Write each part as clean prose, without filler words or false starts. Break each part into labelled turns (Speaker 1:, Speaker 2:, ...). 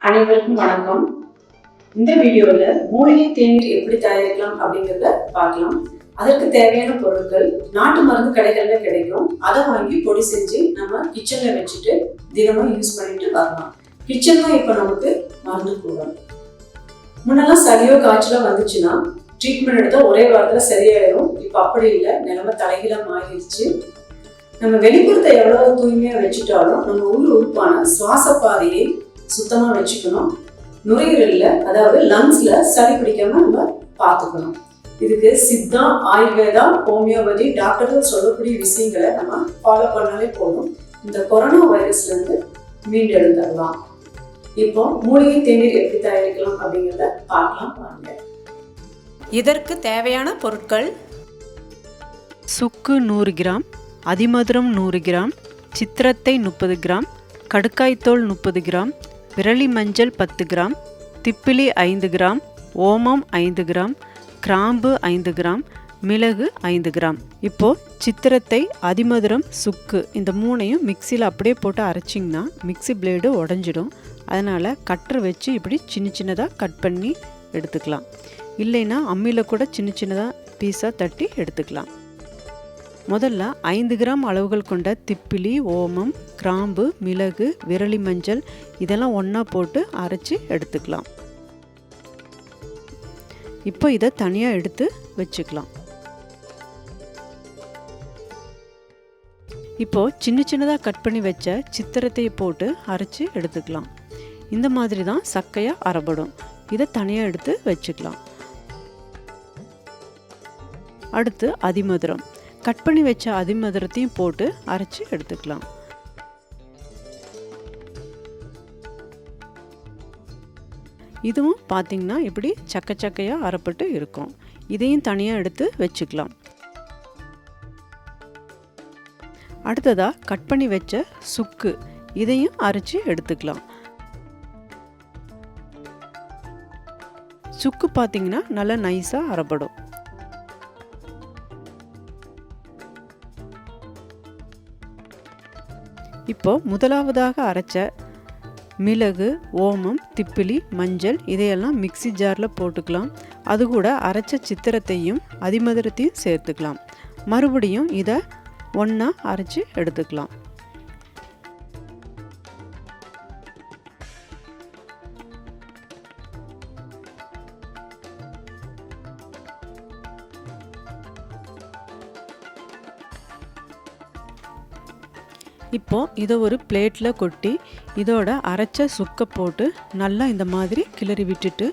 Speaker 1: அனைவருக்கும் வணக்கம். இந்த வீடியோல மூலிகை தேநீர் எப்படி தயாரிக்கலாம் அப்படிங்கிறத பார்க்கலாம். அதற்கு தேவையான பொருட்கள் நாட்டு மருந்து கடைகள்ல கிடைக்கும். அதை வாங்கி பொடி செஞ்சு நம்ம கிச்சன்ல வச்சுட்டு தினமும் யூஸ் பண்ணிட்டு வரலாம். கிச்சன் தான் இப்ப நமக்கு மருந்து கூட. முன்னெல்லாம் சளியோ காய்ச்சலோ வந்துச்சுன்னா ட்ரீட்மெண்ட் எடுத்தா ஒரே வாரத்துல சரியாயிடும். இப்ப அப்படி இல்லை, நிலைமை தலைகீழா மாறிடுச்சு. நம்ம வெளிப்புறத்தை எவ்வளவு தூய்மையா வச்சுட்டாலும் நம்ம உள் உறுப்பான சுவாச பாதையை சுத்தமா வச்சுக்கணும். நுரையீரல்ல அதாவது லங்ஸ்ல சளி பிடிக்காம நம்ம பார்த்துக்கணும். இதுக்கு சித்தா, ஆயுர்வேதா, ஹோமியோபதி டாக்டர்கள் சொல்லக்கூடிய விஷயங்களை நம்ம ஃபாலோ பண்ணாலே போதும். இந்த கொரோனா வைரஸ்ல இருந்து மீண்டெழுந்துடலாம். இப்போ மூலிகை தேநீர் எப்படி தயாரிக்கலாம் அப்படிங்கிறத பார்க்கலாம் வாங்க.
Speaker 2: இதற்கு தேவையான பொருட்கள்:
Speaker 3: சுக்கு 100 கிராம், அதிமதுரம் 100 கிராம், சித்திரத்தை 30 கிராம், கடுக்காய்த்தோல் 30 கிராம், விரலி மஞ்சள் 10 கிராம், திப்பிலி 5 கிராம், ஓமம் 5 கிராம், கிராம்பு 5 கிராம், மிளகு 5 கிராம். இப்போது சித்திரத்தை, அதிமதுரம், சுக்கு இந்த மூணையும் மிக்சியில் அப்படியே போட்டு அரைச்சிங்கன்னா மிக்சி பிளேடு உடஞ்சிடும். அதனால் கட்டரை வச்சு இப்படி சின்ன சின்னதாக கட் பண்ணி எடுத்துக்கலாம். இல்லைன்னா அம்மியில் கூட சின்ன சின்னதாக பீஸாக தட்டி எடுத்துக்கலாம். முதல்ல 5 கிராம் அளவுகள் கொண்ட திப்பிலி, ஓமம், கிராம்பு, மிளகு, விரலி மஞ்சள் இதெல்லாம் ஒன்றா போட்டு அரைச்சி எடுத்துக்கலாம். இப்போ இதை தனியாக எடுத்து வச்சுக்கலாம். இப்போது சின்ன சின்னதாக கட் பண்ணி வச்ச சித்திரத்தை போட்டு அரைச்சி எடுத்துக்கலாம். இந்த மாதிரி தான் சக்கையாக அரைப்படும். இதை தனியாக எடுத்து வச்சுக்கலாம். அடுத்து அதிமதுரம். கட் பண்ணி வச்ச அதிமதுரத்தையும் போட்டு அரைச்சி எடுத்துக்கலாம். இதுவும் பார்த்திங்கன்னா இப்படி சக்கையாக அரைப்பட்டு இருக்கும். இதையும் தனியாக எடுத்து வச்சுக்கலாம். அடுத்ததாக கட் பண்ணி வச்ச சுக்கு இதையும் அரைச்சி எடுத்துக்கலாம். சுக்கு பார்த்திங்கன்னா நல்லா நைஸாக அரைப்படும். இப்போ முதலாவதாக அரைச்ச மிளகு, ஓமம், திப்பிலி, மஞ்சள் இதையெல்லாம் மிக்சி ஜாரில் போட்டுக்கலாம். அது கூட அரைச்ச சித்திரத்தையும் அதிமதுரத்தையும் சேர்த்துக்கலாம். மறுபடியும் இதை ஒன்றா அரைச்சி எடுத்துக்கலாம். இப்போ இதை ஒரு பிளேட்டில் கொட்டி இதோட அரைச்ச சுக்கை போட்டு நல்லா இந்த மாதிரி கிளறி விட்டுட்டு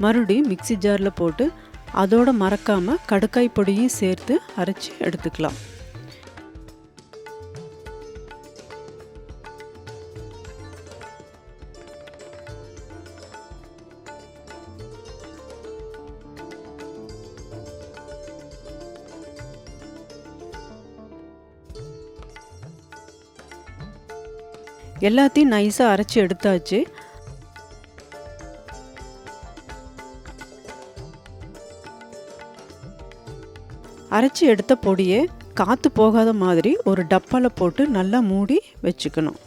Speaker 3: மறுபடியும் மிக்சி ஜாரில் போட்டு அதோட மறக்காமல் கடுக்காய் பொடியும் சேர்த்து அரைச்சி எடுத்துக்கலாம். எல்லாத்தையும் நைஸாக அரைச்சி எடுத்தாச்சு. அரைச்சி எடுத்த பொடியை காற்று போகாத மாதிரி ஒரு டப்பாவில் போட்டு நல்லா மூடி வச்சுக்கணும்.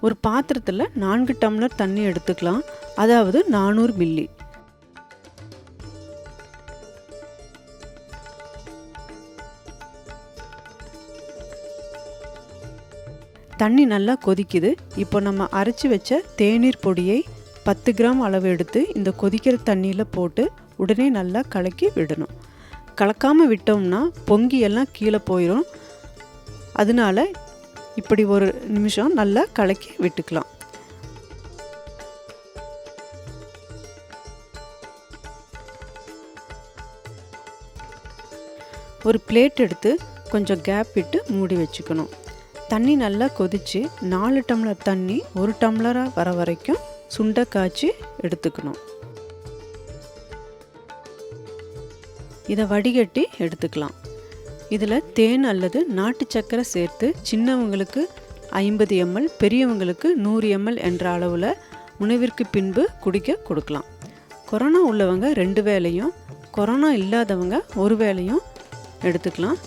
Speaker 3: ஒரு பாத்திரத்தில் 4 டம்ளர் தண்ணி எடுத்துக்கலாம். அதாவது 400 மில்லி. தண்ணி நல்லா கொதிக்குது. இப்போ நம்ம அரைச்சி வச்ச தேநீர் பொடியை 10 கிராம் அளவு எடுத்து இந்த கொதிக்கிற தண்ணியில் போட்டு உடனே நல்லா கலக்கி விடணும். கலக்காமல் விட்டோம்னா பொங்கி எல்லாம் கீழே போயிடும். அதனால இப்படி ஒரு நிமிஷம் நல்லா கலக்கி விட்டுக்கலாம். ஒரு பிளேட் எடுத்து கொஞ்சம் கேப் விட்டு மூடி வச்சுக்கணும். தண்ணி நல்லா கொதித்து 4 டம்ளர் தண்ணி 1 டம்ளராக வர வரைக்கும் சுண்டை காய்ச்சி எடுத்துக்கணும். இதை வடிகட்டி எடுத்துக்கலாம். இதில் தேன் அல்லது நாட்டு சர்க்கரை சேர்த்து சின்னவங்களுக்கு 50 ml, பெரியவங்களுக்கு 100 ml என்ற அளவில் உணவிற்கு பின்பு குடிக்க கொடுக்கலாம். கொரோனா உள்ளவங்க 2 வேளையும், கொரோனா இல்லாதவங்க 1 வேளையும் எடுத்துக்கலாம்.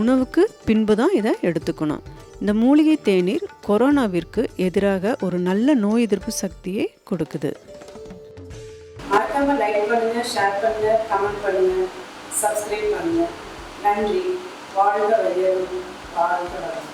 Speaker 3: உணவுக்கு பின்பு தான் இதை எடுத்துக்கணும். இந்த மூலிகை தேநீர் கொரோனாவிற்கு எதிராக ஒரு நல்ல நோய் எதிர்ப்பு சக்தியை கொடுக்குது.
Speaker 1: மறக்காம லைக் பண்ணுங்க, ஷேர் பண்ணுங்க, கமெண்ட் பண்ணுங்க, சப்ஸ்கிரைப் பண்ணுங்க. நன்றி. வாழ்க வையகம், வாழ்க வளம்.